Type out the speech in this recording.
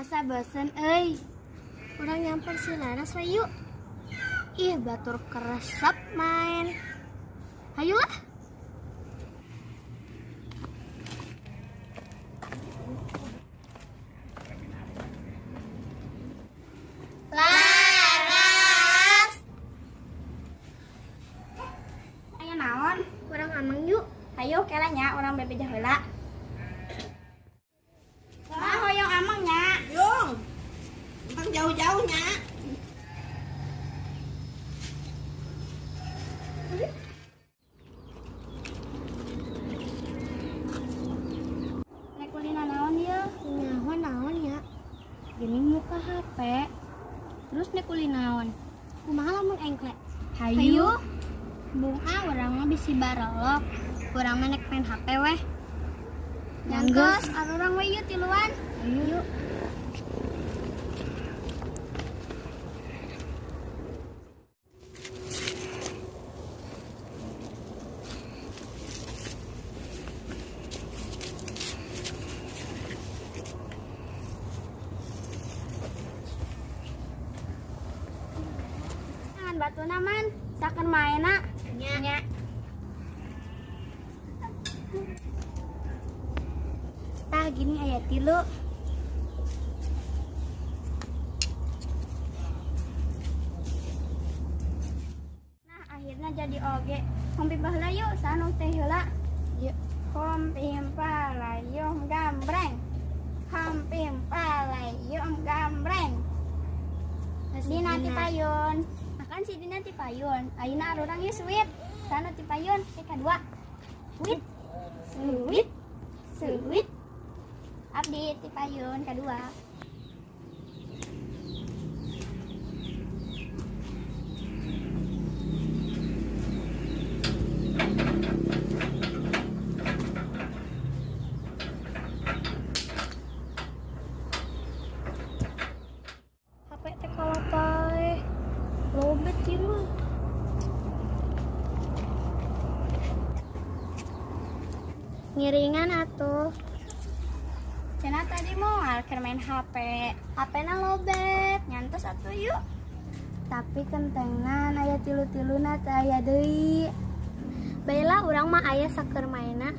asa bosen euy. Urang nyamper si Laras we yuk. Ih, batur keresep main. Hayulah. Laras. Aya naon? Urang amang yuk. Hayu kelanya urang bebejah heula. Nah, hoyong amang nya. Yung, tentang jauh-jauhnya. Nek kulina naon ieu? Naon ya? Gini muka HP. Terus nek kulina naon? Kumaha lamun engklek? Hayu. Bunga urang mah bisi barolok. Urang mah nek main HP weh. Nyanggeus. Nyanggeus, arurang we yuk tiluan. Ayo. Jangan batu naman, saken maena. Nya. Tah gini aya tilu. Nah, akhirnya jadi oge. Hompi baheula yuk, sanu teh heula. Yuk. Hompi palayom gambreng. Hompi palayom gambreng. Dina ti payun. Makan si Dina ti payun. Ayeuna arurang ieu sweet. Sanu ti payun, kadua. Sweet. Sweet. Sweet. Abdi ti payun kadua. HP teh kalatae. Lobet ieu mah. Ngiringan atuh. Cenah tadi mau keur main HP. HP-na lobet. Nyantos atuh yuk. Tapi kentengan aya tilu-tiluna teh aya deui. Baiklah urang mah aya saker mainna.